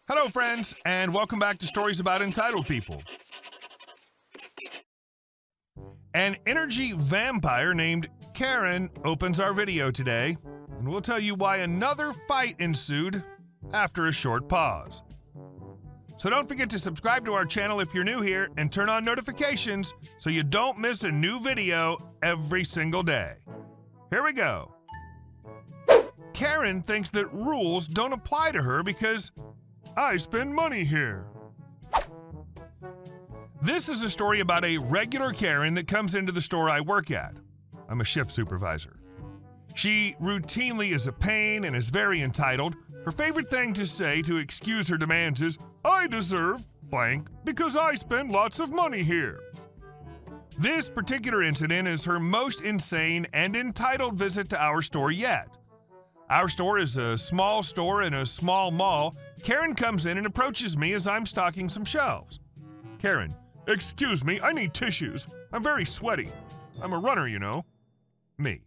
Hello, friends, and welcome back to Stories About Entitled People. An energy vampire named Karen opens our video today, and we'll tell you why another fight ensued after a short pause. So don't forget to subscribe to our channel if you're new here and turn on notifications so you don't miss a new video every single day. Here we go. Karen thinks that rules don't apply to her because I spend money here. This is a story about a regular Karen that comes into the store I work at. I'm a shift supervisor. She routinely is a pain and is very entitled. Her favorite thing to say to excuse her demands is, "I deserve blank because I spend lots of money here." This particular incident is her most insane and entitled visit to our store yet. Our store is a small store in a small mall. Karen comes in and approaches me as I'm stocking some shelves. Karen, "Excuse me, I need tissues. I'm very sweaty. I'm a runner, you know." Me,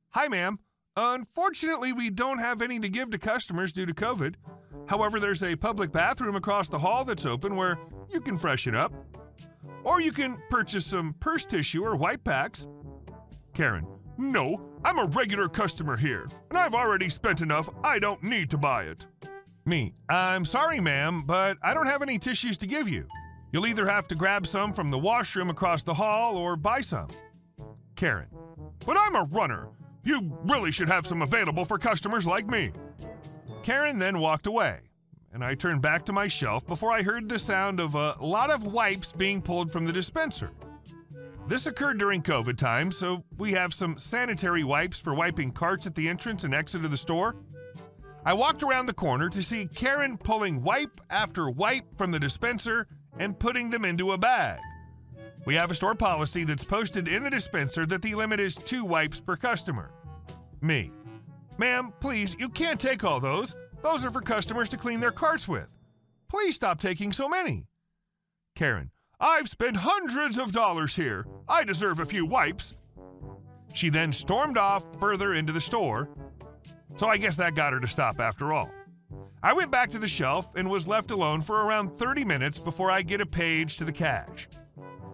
"Hi, ma'am. Unfortunately, we don't have any to give to customers due to COVID. However, there's a public bathroom across the hall that's open where you can freshen up. Or you can purchase some purse tissue or wipe packs." Karen, "No, I'm a regular customer here, and I've already spent enough. I don't need to buy it." Me, "I'm sorry, ma'am, but I don't have any tissues to give you. You'll either have to grab some from the washroom across the hall or buy some." Karen, "But I'm a runner. You really should have some available for customers like me." Karen then walked away, and I turned back to my shelf before I heard the sound of a lot of wipes being pulled from the dispenser. This occurred during COVID times, so we have some sanitary wipes for wiping carts at the entrance and exit of the store. I walked around the corner to see Karen pulling wipe after wipe from the dispenser and putting them into a bag. We have a store policy that's posted in the dispenser that the limit is 2 wipes per customer. Me, "Ma'am, please, you can't take all those. Those are for customers to clean their carts with. Please stop taking so many." Karen, "I've spent hundreds of dollars here. I deserve a few wipes." She then stormed off further into the store, so I guess that got her to stop after all. I went back to the shelf and was left alone for around 30 minutes before I get a page to the cash.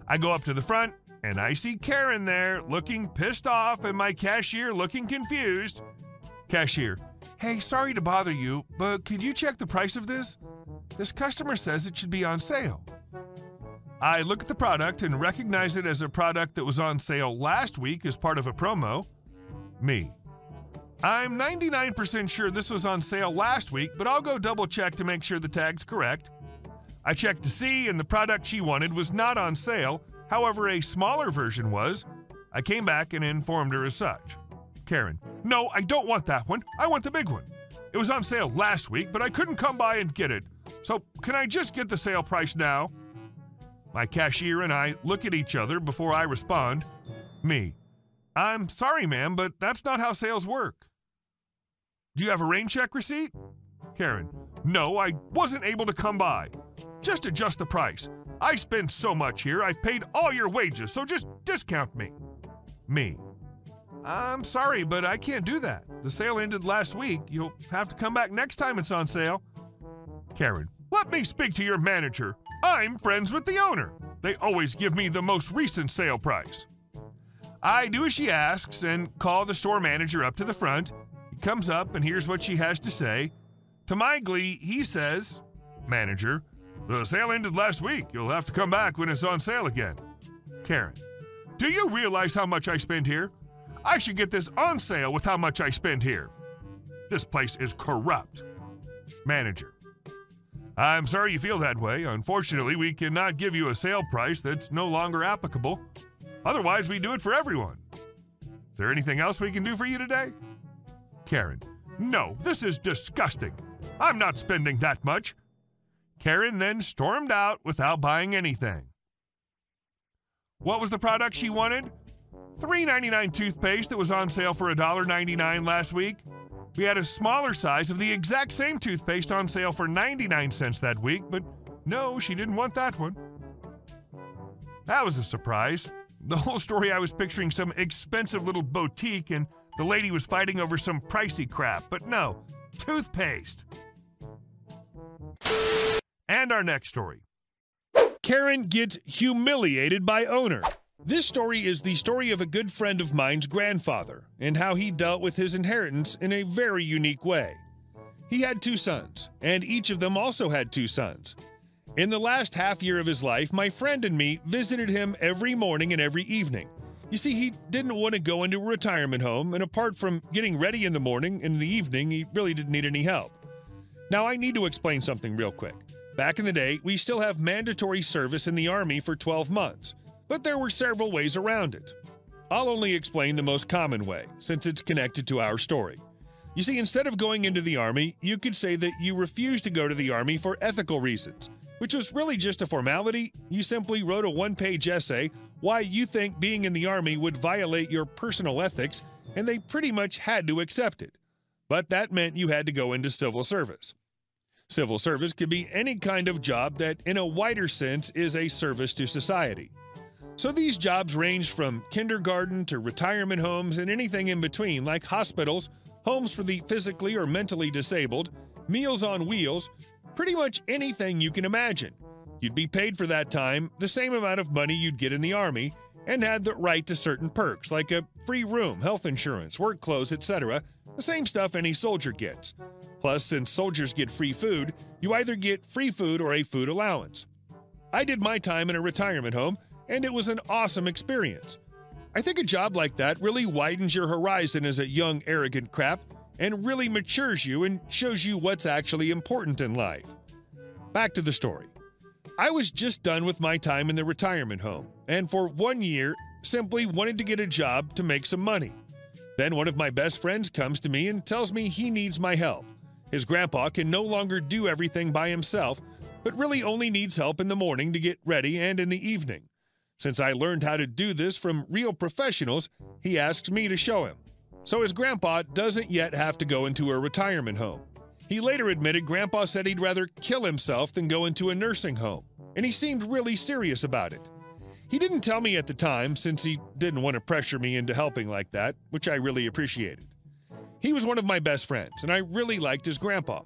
I go up to the front, and I see Karen there looking pissed off and my cashier looking confused. Cashier, "Hey, sorry to bother you, but could you check the price of this? This customer says it should be on sale." I look at the product and recognize it as a product that was on sale last week as part of a promo. Me, "I'm 99% sure this was on sale last week, but I'll go double check to make sure the tag's correct." I checked to see, and the product she wanted was not on sale. However, a smaller version was. I came back and informed her as such. Karen, "No, I don't want that one. I want the big one. It was on sale last week, but I couldn't come by and get it. So can I just get the sale price now?" My cashier and I look at each other before I respond. Me, "I'm sorry, ma'am, but that's not how sales work." Do you have a rain check receipt? Karen, "No, I wasn't able to come by. Just adjust the price. I spend so much here, I've paid all your wages, so just discount me." Me, "I'm sorry, but I can't do that. The sale ended last week. You'll have to come back next time it's on sale." Karen, "Let me speak to your manager. I'm friends with the owner. They always give me the most recent sale price." I do as she asks and call the store manager up to the front. He comes up and hears what she has to say. To my glee, he says, "Manager, the sale ended last week. You'll have to come back when it's on sale again." Karen, "Do you realize how much I spend here? I should get this on sale with how much I spend here. This place is corrupt." Manager, "I'm sorry you feel that way. Unfortunately, we cannot give you a sale price that's no longer applicable. Otherwise, we do it for everyone. Is there anything else we can do for you today?" Karen, "No, this is disgusting. I'm not spending that much." Karen then stormed out without buying anything. What was the product she wanted? $3.99 toothpaste that was on sale for $1.99 last week. We had a smaller size of the exact same toothpaste on sale for 99 cents that week, but no, she didn't want that one. That was a surprise. The whole story, I was picturing some expensive little boutique and the lady was fighting over some pricey crap, but no, toothpaste. And our next story. Karen gets humiliated by owner. This story is the story of a good friend of mine's grandfather and how he dealt with his inheritance in a very unique way. He had 2 sons, and each of them also had 2 sons. In the last half year of his life, my friend and me visited him every morning and every evening. You see, he didn't want to go into a retirement home, and apart from getting ready in the morning and in the evening, he really didn't need any help. Now, I need to explain something real quick. Back in the day, we still have mandatory service in the Army for 12 months, but there were several ways around it. I'll only explain the most common way, since it's connected to our story. You see, instead of going into the Army, you could say that you refused to go to the Army for ethical reasons, which was really just a formality. You simply wrote a 1-page essay why you think being in the Army would violate your personal ethics, and they pretty much had to accept it. But that meant you had to go into civil service. Civil service could be any kind of job that, in a wider sense, is a service to society. So these jobs ranged from kindergarten to retirement homes and anything in between, like hospitals, homes for the physically or mentally disabled, Meals on Wheels, pretty much anything you can imagine. You'd be paid for that time the same amount of money you'd get in the Army, and had the right to certain perks like a free room, health insurance, work clothes, etc., the same stuff any soldier gets. Plus, since soldiers get free food, you either get free food or a food allowance. I did my time in a retirement home, and it was an awesome experience. I think a job like that really widens your horizon as a young, arrogant crap, and really matures you and shows you what's actually important in life. Back to the story. I was just done with my time in the retirement home, and for 1 year, simply wanted to get a job to make some money. Then one of my best friends comes to me and tells me he needs my help. His grandpa can no longer do everything by himself, but really only needs help in the morning to get ready and in the evening. Since I learned how to do this from real professionals, he asks me to show him. So his grandpa doesn't yet have to go into a retirement home. He later admitted Grandpa said he'd rather kill himself than go into a nursing home, and he seemed really serious about it. He didn't tell me at the time since he didn't want to pressure me into helping like that, which I really appreciated. He was one of my best friends, and I really liked his grandpa.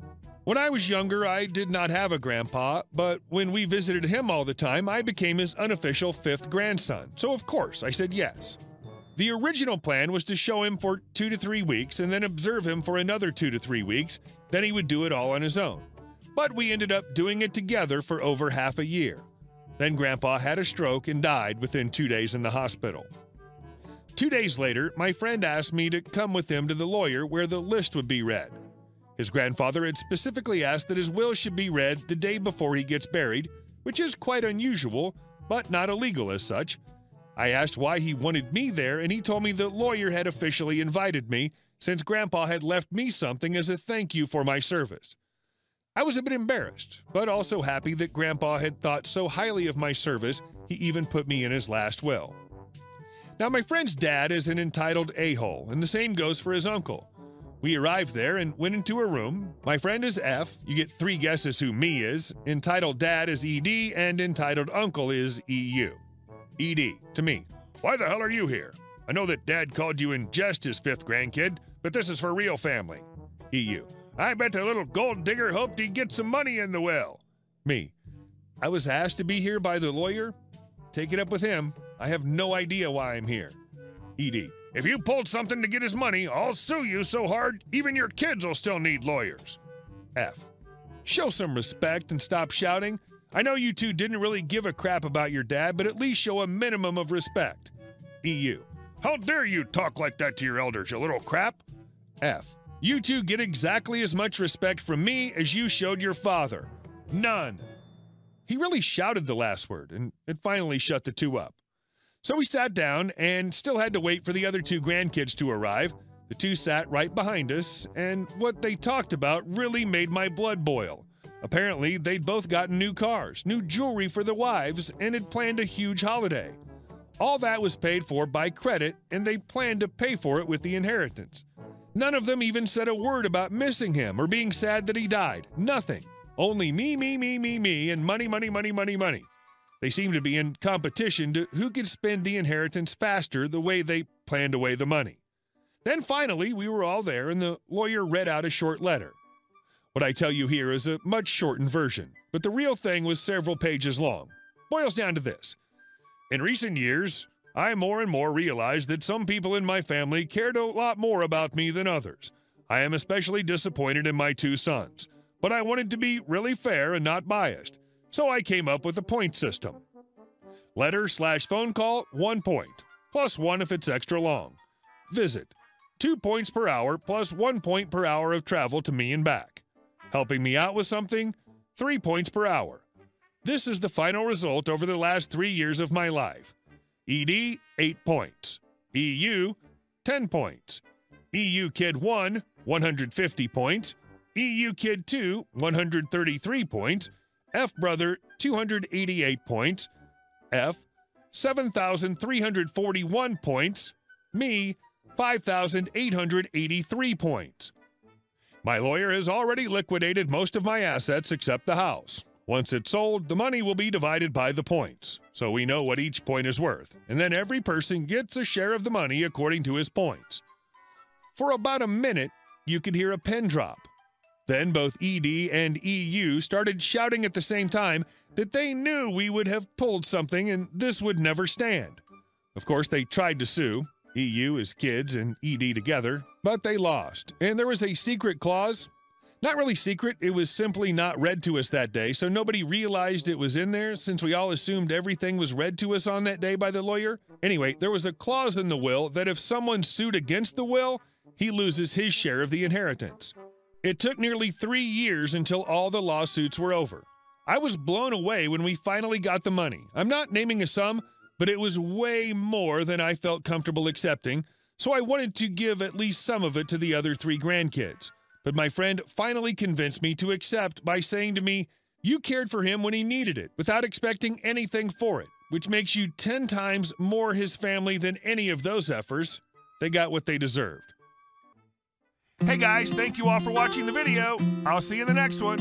When I was younger, I did not have a grandpa, but when we visited him all the time, I became his unofficial 5th grandson, so of course I said yes. The original plan was to show him for 2 to 3 weeks and then observe him for another 2 to 3 weeks, then he would do it all on his own. But we ended up doing it together for over half a year. Then Grandpa had a stroke and died within 2 days in the hospital. 2 days later, my friend asked me to come with him to the lawyer where the list would be read. His grandfather had specifically asked that his will should be read the day before he gets buried, which is quite unusual, but not illegal as such. I asked why he wanted me there, and he told me the lawyer had officially invited me since Grandpa had left me something as a thank you for my service. I was a bit embarrassed, but also happy that Grandpa had thought so highly of my service he even put me in his last will. Now, my friend's dad is an entitled a-hole, and the same goes for his uncle. We arrived there and went into a room. My friend is F, you get 3 guesses who me is, entitled dad is ED, and entitled uncle is EU. ED, to me, why the hell are you here? I know that Dad called you in jest his 5th grandkid, but this is for real family. EU, I bet the little gold digger hoped he'd get some money in the will. Me, I was asked to be here by the lawyer? Take it up with him. I have no idea why I'm here. ED, if you pulled something to get his money, I'll sue you so hard, even your kids will still need lawyers. F, show some respect and stop shouting. I know you two didn't really give a crap about your dad, but at least show a minimum of respect. EU, how dare you talk like that to your elders, you little crap? F, you two get exactly as much respect from me as you showed your father. None. He really shouted the last word, and it finally shut the two up. So we sat down and still had to wait for the other 2 grandkids to arrive. The 2 sat right behind us, and what they talked about really made my blood boil. Apparently, they'd both gotten new cars, new jewelry for the wives, and had planned a huge holiday. All that was paid for by credit, and they planned to pay for it with the inheritance. None of them even said a word about missing him or being sad that he died. Nothing. Only me, and money, money, money, money, money. They seemed to be in competition to who could spend the inheritance faster the way they planned away the money. Then finally, we were all there, and the lawyer read out a short letter. What I tell you here is a much shortened version, but the real thing was several pages long. Boils down to this. In recent years, I more and more realized that some people in my family cared a lot more about me than others. I am especially disappointed in my 2 sons, but I wanted to be really fair and not biased, so I came up with a point system. Letter/phone call, 1 point, plus 1 if it's extra long. Visit, 2 points per hour plus 1 point per hour of travel to me and back. Helping me out with something, 3 points per hour. This is the final result over the last 3 years of my life. ED, 8 points. EU, 10 points. EU Kid 1, 150 points. EU Kid 2, 133 points. F Brother, 288 points. F, 7,341 points. Me, 5,883 points. My lawyer has already liquidated most of my assets except the house. Once it's sold, the money will be divided by the points, so we know what each point is worth, and then every person gets a share of the money according to his points. For about a minute, you could hear a pin drop. Then both ED and EU started shouting at the same time that they knew we would have pulled something and this would never stand. Of course, they tried to sue, EU as kids and ED together, but they lost, and there was a secret clause. Not really secret, it was simply not read to us that day, so nobody realized it was in there since we all assumed everything was read to us on that day by the lawyer. Anyway, there was a clause in the will that if someone sued against the will, he loses his share of the inheritance. It took nearly 3 years until all the lawsuits were over. I was blown away when we finally got the money. I'm not naming a sum, but it was way more than I felt comfortable accepting, so I wanted to give at least some of it to the other 3 grandkids. But my friend finally convinced me to accept by saying to me, "You cared for him when he needed it, without expecting anything for it, which makes you 10 times more his family than any of those efforts. They got what they deserved." Hey guys, thank you all for watching the video. I'll see you in the next one.